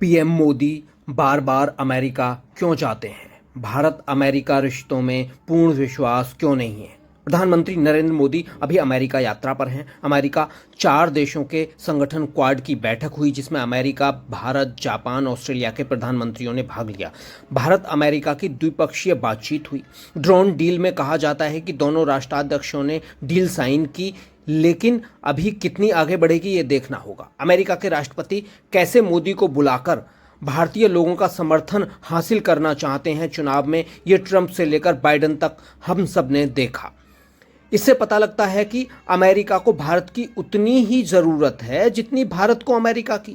PM Modi बार बार America क्यों जाते हैं? भारत अमेरिका रिश्तों में पूर्ण विश्वास क्यों नहीं है? प्रधानमंत्री नरेंद्र मोदी अभी अमेरिका यात्रा पर हैं। अमेरिका 4 देशों के संगठन क्वाड की बैठक हुई जिसमें अमेरिका, भारत, जापान, ऑस्ट्रेलिया के प्रधानमंत्रियों ने भाग लिया। भारत अमेरिका की द्विपक्षीय बातचीत हुई। ड्रोन डील में कहा जाता है कि दोनों राष्ट्राध्यक्षों ने डील साइन की, लेकिन अभी कितनी आगे बढ़ेगी ये देखना होगा। अमेरिका के राष्ट्रपति कैसे मोदी को बुलाकर भारतीय लोगों का समर्थन हासिल करना चाहते हैं चुनाव में, ये ट्रंप से लेकर बाइडेन तक हम सब ने देखा। इससे पता लगता है कि अमेरिका को भारत की उतनी ही ज़रूरत है जितनी भारत को अमेरिका की।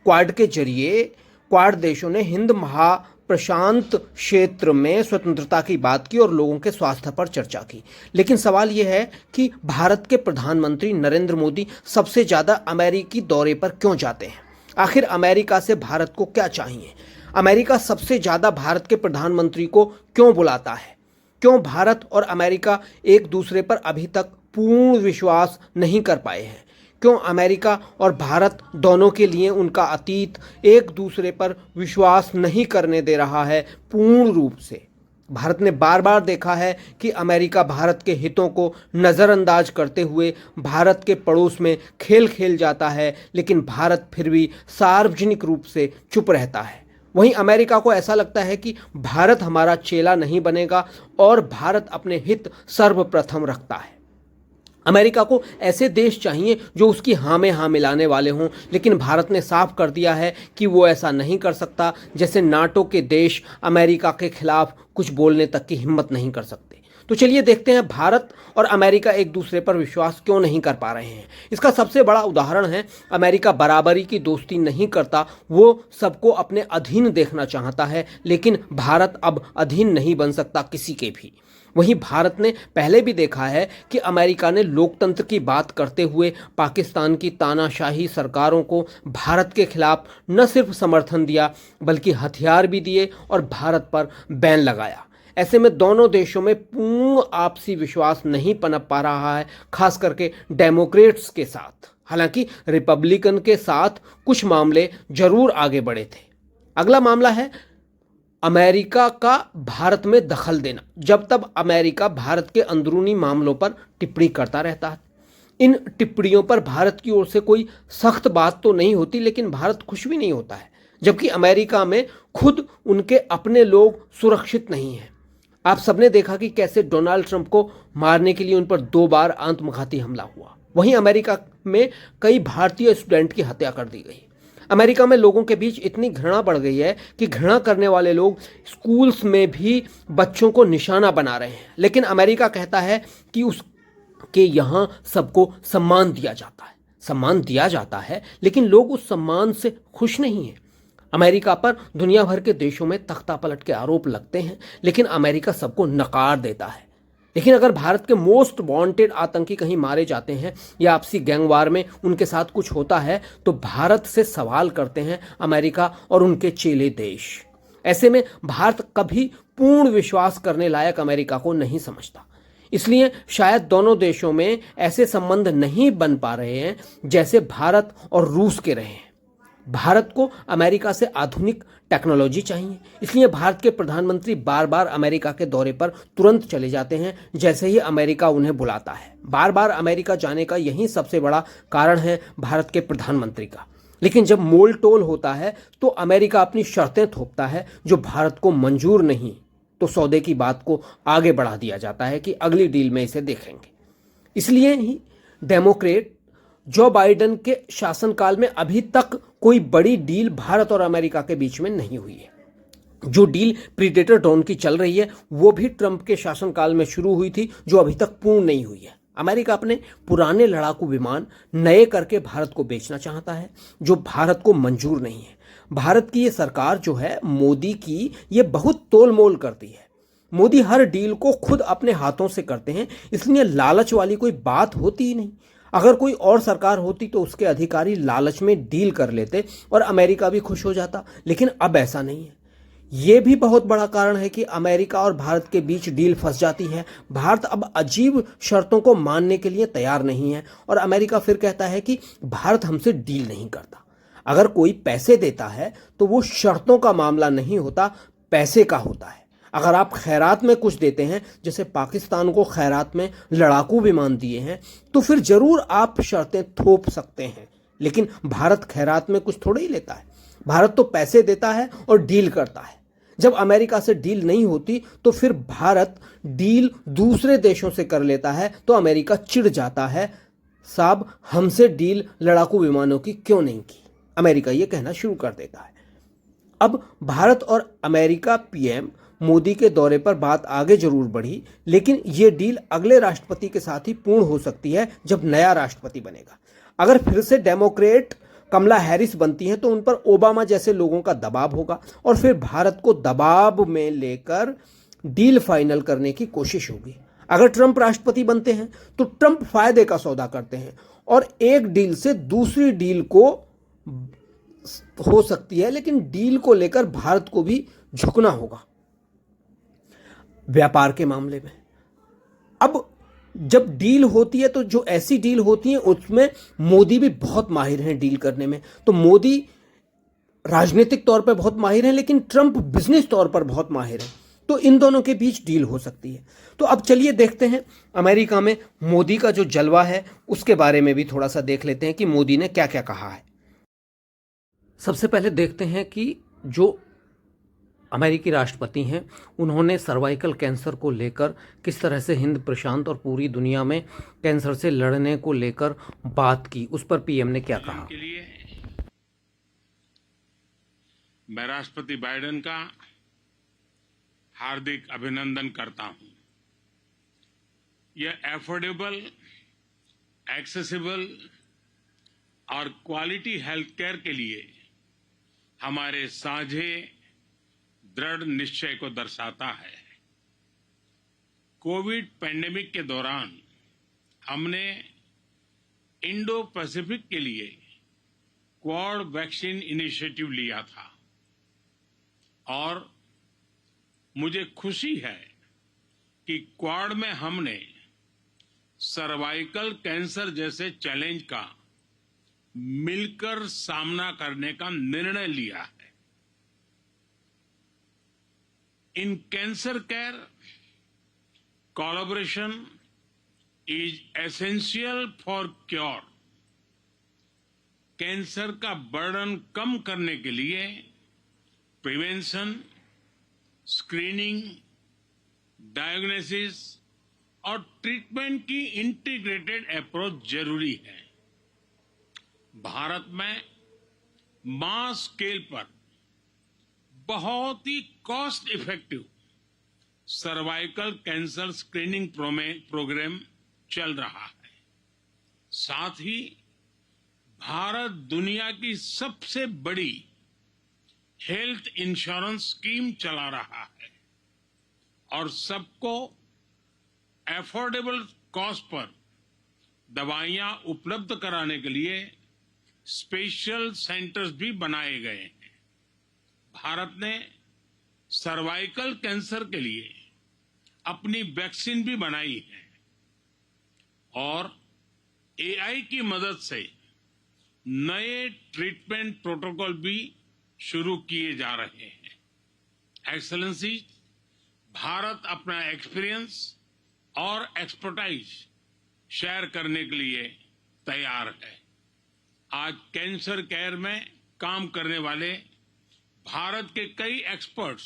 क्वाड के जरिए क्वाड देशों ने हिंद महाप्रशांत क्षेत्र में स्वतंत्रता की बात की और लोगों के स्वास्थ्य पर चर्चा की। लेकिन सवाल यह है कि भारत के प्रधानमंत्री नरेंद्र मोदी सबसे ज़्यादा अमेरिकी दौरे पर क्यों जाते हैं? आखिर अमेरिका से भारत को क्या चाहिए? अमेरिका सबसे ज़्यादा भारत के प्रधानमंत्री को क्यों बुलाता है? क्यों भारत और अमेरिका एक दूसरे पर अभी तक पूर्ण विश्वास नहीं कर पाए हैं? क्यों अमेरिका और भारत दोनों के लिए उनका अतीत एक दूसरे पर विश्वास नहीं करने दे रहा है पूर्ण रूप से? भारत ने बार बार देखा है कि अमेरिका भारत के हितों को नज़रअंदाज करते हुए भारत के पड़ोस में खेल खेल जाता है, लेकिन भारत फिर भी सार्वजनिक रूप से चुप रहता है। वहीं अमेरिका को ऐसा लगता है कि भारत हमारा चेला नहीं बनेगा और भारत अपने हित सर्वप्रथम रखता है। अमेरिका को ऐसे देश चाहिए जो उसकी हाँ में हाँ मिलाने वाले हों, लेकिन भारत ने साफ कर दिया है कि वो ऐसा नहीं कर सकता। जैसे नाटो के देश अमेरिका के खिलाफ कुछ बोलने तक की हिम्मत नहीं कर सकते। तो चलिए देखते हैं भारत और अमेरिका एक दूसरे पर विश्वास क्यों नहीं कर पा रहे हैं। इसका सबसे बड़ा उदाहरण है, अमेरिका बराबरी की दोस्ती नहीं करता, वो सबको अपने अधीन देखना चाहता है, लेकिन भारत अब अधीन नहीं बन सकता किसी के भी। वहीं भारत ने पहले भी देखा है कि अमेरिका ने लोकतंत्र की बात करते हुए पाकिस्तान की तानाशाही सरकारों को भारत के खिलाफ न सिर्फ समर्थन दिया बल्कि हथियार भी दिए और भारत पर बैन लगाया। ऐसे में दोनों देशों में पूर्ण आपसी विश्वास नहीं पनप पा रहा है, खास करके डेमोक्रेट्स के साथ। हालांकि रिपब्लिकन के साथ कुछ मामले जरूर आगे बढ़े थे। अगला मामला है अमेरिका का भारत में दखल देना। जब तब अमेरिका भारत के अंदरूनी मामलों पर टिप्पणी करता रहता है। इन टिप्पणियों पर भारत की ओर से कोई सख्त बात तो नहीं होती, लेकिन भारत खुश भी नहीं होता है, जबकि अमेरिका में खुद उनके अपने लोग सुरक्षित नहीं हैं। आप सबने देखा कि कैसे डोनाल्ड ट्रंप को मारने के लिए उन पर 2 बार आत्मघाती हमला हुआ। वहीं अमेरिका में कई भारतीय स्टूडेंट की हत्या कर दी गई। अमेरिका में लोगों के बीच इतनी घृणा बढ़ गई है कि घृणा करने वाले लोग स्कूल्स में भी बच्चों को निशाना बना रहे हैं। लेकिन अमेरिका कहता है कि उसके यहाँ सबको सम्मान दिया जाता है। सम्मान दिया जाता है, लेकिन लोग उस सम्मान से खुश नहीं हैं। अमेरिका पर दुनिया भर के देशों में तख्तापलट के आरोप लगते हैं, लेकिन अमेरिका सबको नकार देता है। लेकिन अगर भारत के मोस्ट वांटेड आतंकी कहीं मारे जाते हैं या आपसी गैंगवार में उनके साथ कुछ होता है, तो भारत से सवाल करते हैं अमेरिका और उनके चेले देश। ऐसे में भारत कभी पूर्ण विश्वास करने लायक अमेरिका को नहीं समझता। इसलिए शायद दोनों देशों में ऐसे संबंध नहीं बन पा रहे हैं जैसे भारत और रूस के रहे हैं। भारत को अमेरिका से आधुनिक टेक्नोलॉजी चाहिए, इसलिए भारत के प्रधानमंत्री बार बार अमेरिका के दौरे पर तुरंत चले जाते हैं जैसे ही अमेरिका उन्हें बुलाता है। बार बार अमेरिका जाने का यही सबसे बड़ा कारण है भारत के प्रधानमंत्री का। लेकिन जब मोल टोल होता है तो अमेरिका अपनी शर्तें थोपता है जो भारत को मंजूर नहीं, तो सौदे की बात को आगे बढ़ा दिया जाता है कि अगली डील में इसे देखेंगे। इसलिए ही डेमोक्रेट जो बाइडेन के शासनकाल में अभी तक कोई बड़ी डील भारत और अमेरिका के बीच में नहीं हुई है। जो डील प्रीडेटर ड्रोन की चल रही है वो भी ट्रंप के शासनकाल में शुरू हुई थी, जो अभी तक पूर्ण नहीं हुई है। अमेरिका अपने पुराने लड़ाकू विमान नए करके भारत को बेचना चाहता है, जो भारत को मंजूर नहीं है। भारत की ये सरकार जो है मोदी की, ये बहुत तोल मोल करती है। मोदी हर डील को खुद अपने हाथों से करते हैं, इसलिए लालच वाली कोई बात होती ही नहीं। अगर कोई और सरकार होती तो उसके अधिकारी लालच में डील कर लेते और अमेरिका भी खुश हो जाता, लेकिन अब ऐसा नहीं है। ये भी बहुत बड़ा कारण है कि अमेरिका और भारत के बीच डील फंस जाती है। भारत अब अजीब शर्तों को मानने के लिए तैयार नहीं है और अमेरिका फिर कहता है कि भारत हमसे डील नहीं करता। अगर कोई पैसे देता है तो वो शर्तों का मामला नहीं होता, पैसे का होता है। अगर आप खैरात में कुछ देते हैं, जैसे पाकिस्तान को खैरात में लड़ाकू विमान दिए हैं, तो फिर जरूर आप शर्तें थोप सकते हैं। लेकिन भारत खैरात में कुछ थोड़ा ही लेता है। भारत तो पैसे देता है और डील करता है। जब अमेरिका से डील नहीं होती तो फिर भारत डील दूसरे देशों से कर लेता है, तो अमेरिका चिढ़ जाता है, साहब हमसे डील लड़ाकू विमानों की क्यों नहीं की। अमेरिका ये कहना शुरू कर देता है। अब भारत और अमेरिका पीएम मोदी के दौरे पर बात आगे जरूर बढ़ी, लेकिन ये डील अगले राष्ट्रपति के साथ ही पूर्ण हो सकती है, जब नया राष्ट्रपति बनेगा। अगर फिर से डेमोक्रेट कमला हैरिस बनती हैं तो उन पर ओबामा जैसे लोगों का दबाव होगा और फिर भारत को दबाव में लेकर डील फाइनल करने की कोशिश होगी। अगर ट्रंप राष्ट्रपति बनते हैं तो ट्रंप फायदे का सौदा करते हैं और एक डील से दूसरी डील को हो सकती है, लेकिन डील को लेकर भारत को भी झुकना होगा व्यापार के मामले में। अब जब डील होती है तो जो ऐसी डील होती है उसमें मोदी भी बहुत माहिर हैं डील करने में। तो मोदी राजनीतिक तौर पर बहुत माहिर हैं, लेकिन ट्रंप बिजनेस तौर पर बहुत माहिर हैं। तो इन दोनों के बीच डील हो सकती है। तो अब चलिए देखते हैं अमेरिका में मोदी का जो जलवा है उसके बारे में भी थोड़ा सा देख लेते हैं कि मोदी ने क्या क्या कहा है। सबसे पहले देखते हैं कि जो अमेरिकी राष्ट्रपति हैं उन्होंने सर्वाइकल कैंसर को लेकर किस तरह से हिंद प्रशांत और पूरी दुनिया में कैंसर से लड़ने को लेकर बात की, उस पर पीएम ने क्या कहा। के लिए मैं राष्ट्रपति बाइडेन का हार्दिक अभिनंदन करता हूं। यह एफोर्डेबल, एक्सेसिबल और क्वालिटी हेल्थ केयर के लिए हमारे साझे दृढ़ निश्चय को दर्शाता है। कोविड पैंडेमिक के दौरान हमने इंडो पैसिफिक के लिए क्वाड वैक्सीन इनिशिएटिव लिया था और मुझे खुशी है कि क्वाड में हमने सर्वाइकल कैंसर जैसे चैलेंज का मिलकर सामना करने का निर्णय लिया है। In cancer care, collaboration is essential for cure. Cancer का बर्डन कम करने के लिए प्रिवेंशन, स्क्रीनिंग, डायग्नोसिस और ट्रीटमेंट की इंटीग्रेटेड अप्रोच जरूरी है। भारत में मास स्केल पर बहुत ही cost effective cervical cancer screening programme चल रहा है। साथ ही भारत दुनिया की सबसे बड़ी हेल्थ इंश्योरेंस स्कीम चला रहा है और सबको एफोर्डेबल कॉस्ट पर दवाइयां उपलब्ध कराने के लिए स्पेशल सेंटर्स भी बनाए गए हैं। भारत ने सर्वाइकल कैंसर के लिए अपनी वैक्सीन भी बनाई है और एआई की मदद से नए ट्रीटमेंट प्रोटोकॉल भी शुरू किए जा रहे हैं। एक्सेलेंसी, भारत अपना एक्सपीरियंस और एक्सपर्टाइज शेयर करने के लिए तैयार है। आज कैंसर केयर में काम करने वाले भारत के कई एक्सपर्ट्स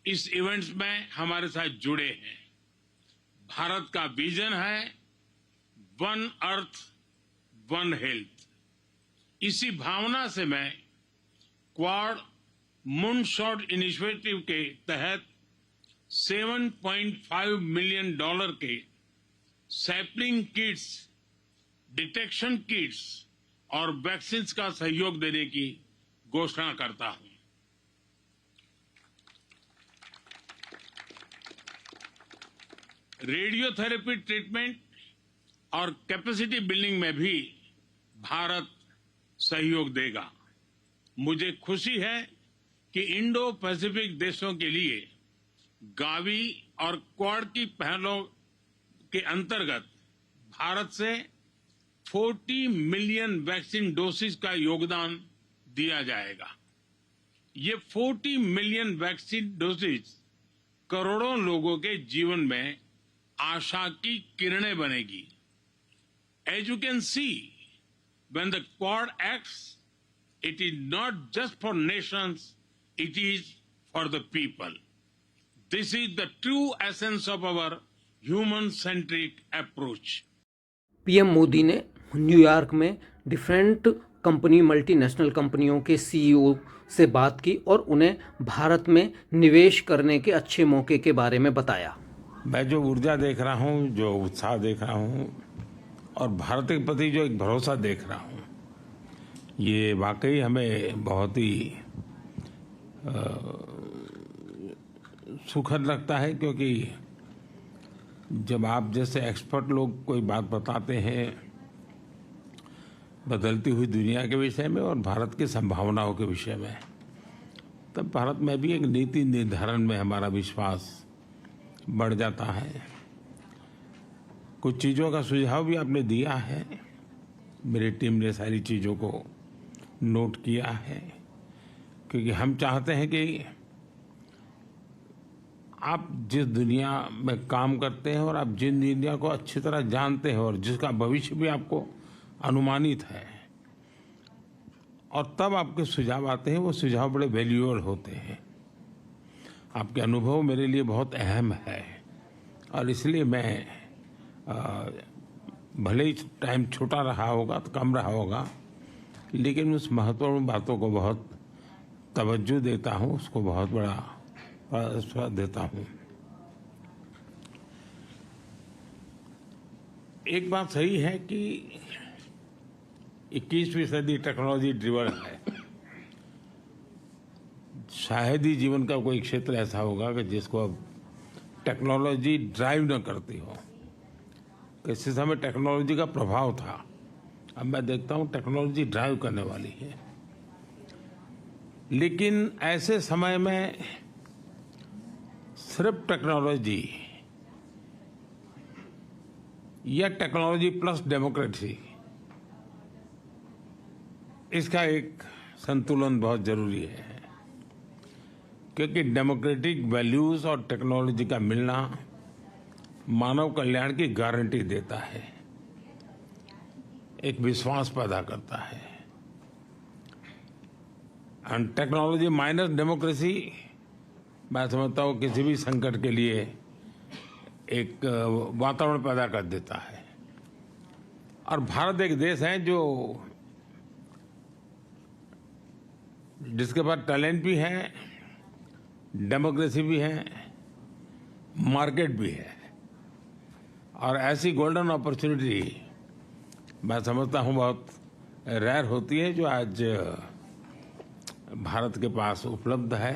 इस इवेंट्स में हमारे साथ जुड़े हैं। भारत का विजन है वन अर्थ वन हेल्थ। इसी भावना से मैं क्वाड मूनशॉट इनिशिएटिव के तहत $7.5 मिलियन के सैपलिंग किट्स, डिटेक्शन किट्स और वैक्सीन का सहयोग देने की घोषणा करता हूं। रेडियोथेरेपी ट्रीटमेंट और कैपेसिटी बिल्डिंग में भी भारत सहयोग देगा। मुझे खुशी है कि इंडो पैसिफिक देशों के लिए गावी और क्वाड की पहलों के अंतर्गत भारत से 40 मिलियन वैक्सीन डोसेज का योगदान दिया जाएगा। ये 40 मिलियन वैक्सीन डोजेज करोड़ों लोगों के जीवन में आशा की किरणें बनेगी। As you can see, when the Quad acts, it is not just for nations, it is for the people. This is the true essence of our human-centric approach. PM Modi ने New York में डिफरेंट कंपनी मल्टीनेशनल कंपनियों के CEO से बात की और उन्हें भारत में निवेश करने के अच्छे मौके के बारे में बताया। मैं जो ऊर्जा देख रहा हूँ, जो उत्साह देख रहा हूँ और भारत के प्रति जो एक भरोसा देख रहा हूँ, ये वाकई हमें बहुत ही सुखद लगता है, क्योंकि जब आप जैसे एक्सपर्ट लोग कोई बात बताते हैं बदलती हुई दुनिया के विषय में और भारत की संभावनाओं के विषय में, तब भारत में भी एक नीति निर्धारण में हमारा विश्वास बढ़ जाता है। कुछ चीज़ों का सुझाव भी आपने दिया है, मेरी टीम ने सारी चीज़ों को नोट किया है, क्योंकि हम चाहते हैं कि आप जिस दुनिया में काम करते हैं और आप जिन दुनिया को अच्छी तरह जानते हैं और जिसका भविष्य भी आपको अनुमानित है, और तब आपके सुझाव आते हैं, वो सुझाव बड़े वैल्यूएबल होते हैं। आपके अनुभव मेरे लिए बहुत अहम है और इसलिए मैं भले ही टाइम छोटा रहा होगा तो कम रहा होगा, लेकिन उस महत्वपूर्ण बातों को बहुत तवज्जो देता हूँ, उसको बहुत बड़ा देता हूँ। एक बात सही है कि 21वीं सदी टेक्नोलॉजी ड्रिवन है। शायद ही जीवन का कोई क्षेत्र ऐसा होगा कि जिसको अब टेक्नोलॉजी ड्राइव न करती हो। किसी समय टेक्नोलॉजी का प्रभाव था, अब मैं देखता हूँ टेक्नोलॉजी ड्राइव करने वाली है। लेकिन ऐसे समय में सिर्फ टेक्नोलॉजी या टेक्नोलॉजी प्लस डेमोक्रेसी, इसका एक संतुलन बहुत जरूरी है, क्योंकि डेमोक्रेटिक वैल्यूज और टेक्नोलॉजी का मिलना मानव कल्याण की गारंटी देता है, एक विश्वास पैदा करता है। एंड टेक्नोलॉजी माइनस डेमोक्रेसी, मैं समझता हूँ किसी भी संकट के लिए एक वातावरण पैदा कर देता है। और भारत एक देश है जिसके पास टैलेंट भी है, डेमोक्रेसी भी है, मार्केट भी है, और ऐसी गोल्डन अपॉर्चुनिटी मैं समझता हूँ बहुत रेयर होती है जो आज भारत के पास उपलब्ध है।